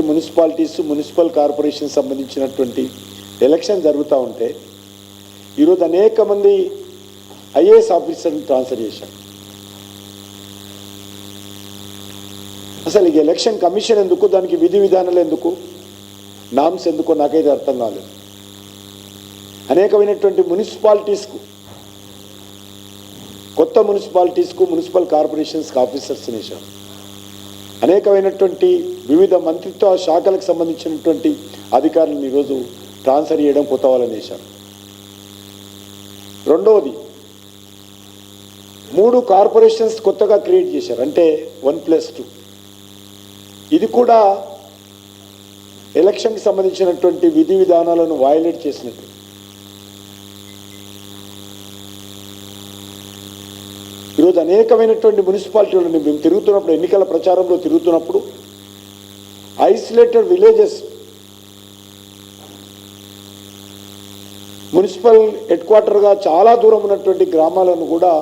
Municipalities municipal corporation సంబంధించినటువంటి election జరుగుతూ ఉంటే ఈరోజు అనేక మంది ఐఏఎస్ ఆఫీసర్ని ట్రాన్స్ఫర్ చేశారు. అసలు ఈ ఎలక్షన్ కమిషన్ ఎందుకు, దానికి విధి విధానాలు ఎందుకు, నామ్స్ ఎందుకో నాకైతే అర్థం కాలేదు. అనేకమైనటువంటి మున్సిపాలిటీస్కు, కొత్త మున్సిపాలిటీస్కు మున్సిపల్ కార్పొరేషన్స్కి ఆఫీసర్స్ వేశారు. అనేకమైనటువంటి వివిధ మంత్రిత్వ శాఖలకు సంబంధించినటువంటి అధికారులను ఈరోజు ట్రాన్స్ఫర్ చేయడం, కొత్త వాళ్ళని వేశారు. రెండవది, 3 కార్పొరేషన్స్ కొత్తగా క్రియేట్ చేశారు, అంటే 1+2. ఇది కూడా ఎలక్షన్కి సంబంధించినటువంటి విధి విధానాలను వయలేట్ చేసినట్టు. ఈరోజు అనేకమైనటువంటి మున్సిపాలిటీలను మేము తిరుగుతున్నప్పుడు, ఎన్నికల ప్రచారంలో తిరుగుతున్నప్పుడు, ఐసోలేటెడ్ విలేజెస్ మున్సిపల్ హెడ్ క్వార్టర్గా చాలా దూరం ఉన్నటువంటి గ్రామాలను కూడా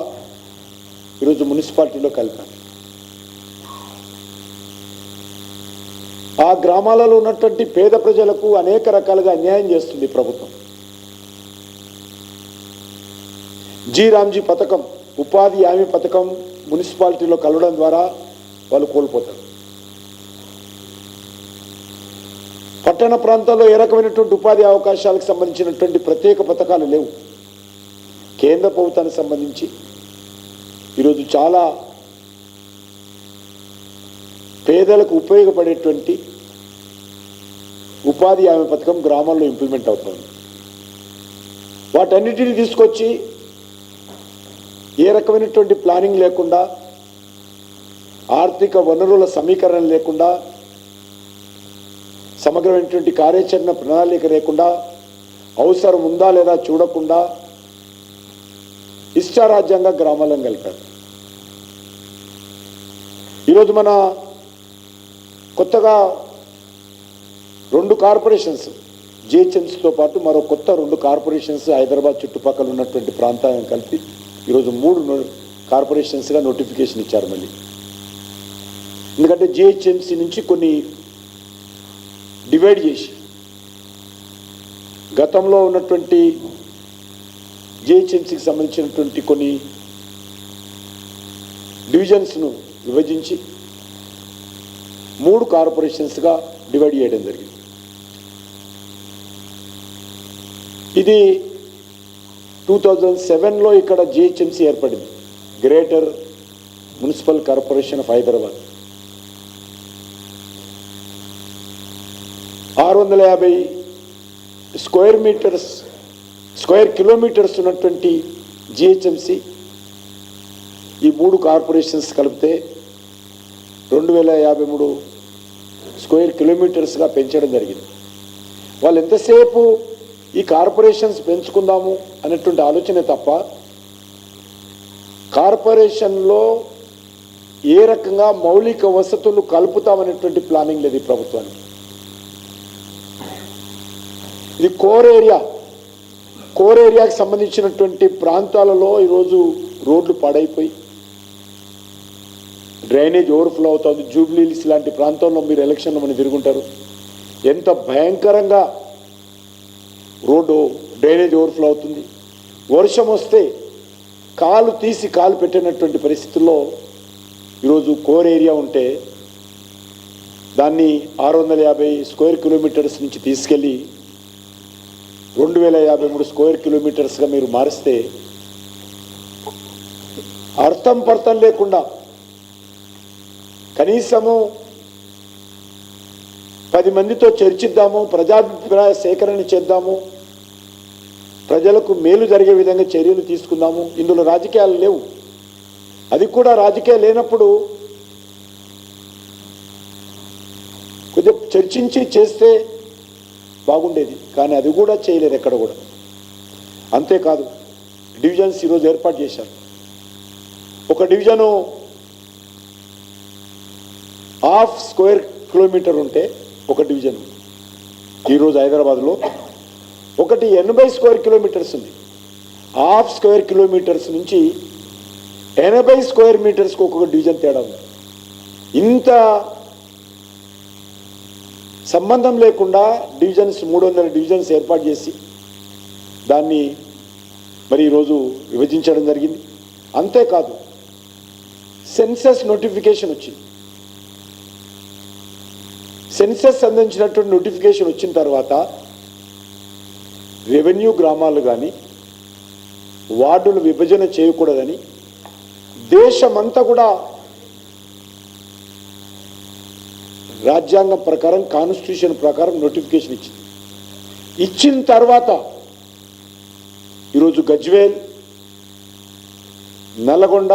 ఈరోజు మున్సిపాలిటీలో కలిపారు. ఆ గ్రామాలలో ఉన్నటువంటి పేద ప్రజలకు అనేక రకాలుగా అన్యాయం చేస్తుంది ప్రభుత్వం. రామ్జీ పథకం, ఉపాధి హామీ పథకం మున్సిపాలిటీలో కలవడం ద్వారా వాళ్ళు కోల్పోతారు. పట్టణ ప్రాంతాల్లో ఏ రకమైనటువంటి ఉపాధి అవకాశాలకు సంబంధించినటువంటి ప్రత్యేక పథకాలు లేవు. కేంద్ర ప్రభుత్వానికి సంబంధించి ఈరోజు చాలా పేదలకు ఉపయోగపడేటువంటి ఉపాధి హామీ పథకం గ్రామాల్లో ఇంప్లిమెంట్ అవుతుంది. వాటన్నిటిని తీసుకొచ్చి ఏ రకమైనటువంటి ప్లానింగ్ లేకుండా, ఆర్థిక వనరుల సమీకరణ లేకుండా, సమగ్రమైనటువంటి కార్యాచరణ ప్రణాళిక లేకుండా, అవసరం ఉందా లేదా చూడకుండా ఇష్టారాజ్యంగా గ్రామాలను కలిపారు. ఈరోజు మన కొత్తగా 2 కార్పొరేషన్స్, జిహెచ్ఎంసీతో పాటు మరో కొత్త 2 కార్పొరేషన్స్ హైదరాబాద్ చుట్టుపక్కల ఉన్నటువంటి ప్రాంతాలను కలిపి ఈరోజు 3 కార్పొరేషన్స్గా నోటిఫికేషన్ ఇచ్చారు మళ్ళీ. ఎందుకంటే జిహెచ్ఎంసీ నుంచి కొన్ని డివైడ్ చేసి, గతంలో ఉన్నటువంటి జిహెచ్ఎంసీకి సంబంధించినటువంటి కొన్ని డివిజన్స్ను విభజించి 3 కార్పొరేషన్స్గా డివైడ్ చేయడం జరిగింది. ఇది 2007లో ఇక్కడ జిహెచ్ఎంసీ ఏర్పడింది, greater municipal corporation of Hyderabad. 650 square kilometres ఉన్నటువంటి జిహెచ్ఎంసీ ఈ 3 కార్పొరేషన్స్ కలిపితే 2053 స్క్వేర్ కిలోమీటర్స్గా పెంచడం జరిగింది. వాళ్ళు ఎంతసేపు ఈ కార్పొరేషన్స్ పెంచుకుందాము అనేటువంటి ఆలోచనే తప్ప కార్పొరేషన్లో ఏ రకంగా మౌలిక వసతులు కలుపుతామనేటువంటి ప్లానింగ్ లేదు ఈ ప్రభుత్వానికి. ఇది కోర్ ఏరియాకి సంబంధించినటువంటి ప్రాంతాలలో ఈరోజు రోడ్లు పాడైపోయి డ్రైనేజ్ ఓవర్ఫ్లో అవుతుంది. జూబ్లీహిల్స్ లాంటి ప్రాంతంలో మీరు ఎలక్షన్లో మనం తిరుగుంటారు, ఎంత భయంకరంగా రోడ్డు డ్రైనేజ్ ఓవర్ఫ్లో అవుతుంది. వర్షం వస్తే కాలు తీసి కాలు పెట్టినటువంటి పరిస్థితుల్లో ఈరోజు కోర్ ఏరియా ఉంటే దాన్ని 650 స్క్వేర్ కిలోమీటర్స్ నుంచి తీసుకెళ్ళి 2053 స్క్వేర్ కిలోమీటర్స్గా మీరు మారిస్తే అర్థం పర్థం లేకుండా కనీసము 10 మందితో చర్చిద్దాము, ప్రజాభిప్రాయ సేకరణ చేద్దాము, ప్రజలకు మేలు జరిగే విధంగా చర్యలు తీసుకుందాము. ఇందులో రాజకీయాలు లేవు. అది కూడా రాజకీయాలు లేనప్పుడు కొద్దిగా చర్చించి చేస్తే బాగుండేది, కానీ అది కూడా చేయలేదు ఎక్కడ కూడా. అంతేకాదు, డివిజన్స్ ఈరోజు ఏర్పాటు చేశారు. ఒక డివిజను 1/2 స్క్వేర్ కిలోమీటర్ ఉంటే ఒక డివిజన్ ఈరోజు హైదరాబాద్లో ఒకటి 80 స్క్వేర్ కిలోమీటర్స్ ఉంది. 1/2 స్క్వేర్ కిలోమీటర్స్ నుంచి 80 స్క్వేర్ మీటర్స్కి ఒక్కొక్క డివిజన్ తేడా ఉంది. ఇంత సంబంధం లేకుండా డివిజన్స్ 300 డివిజన్స్ ఏర్పాటు చేసి దాన్ని మరి ఈరోజు విభజించడం జరిగింది. అంతేకాదు సెన్సస్ నోటిఫికేషన్ వచ్చింది. సెన్సస్ అందించినటువంటి నోటిఫికేషన్ వచ్చిన తర్వాత రెవెన్యూ గ్రామాలు కానీ వార్డులు విభజన చేయకూడదని దేశమంతా కూడా రాజ్యాంగం ప్రకారం కాన్స్టిట్యూషన్ ప్రకారం నోటిఫికేషన్ ఇచ్చింది. ఇచ్చిన తర్వాత ఈరోజు గజ్వేల్, నల్గొండ,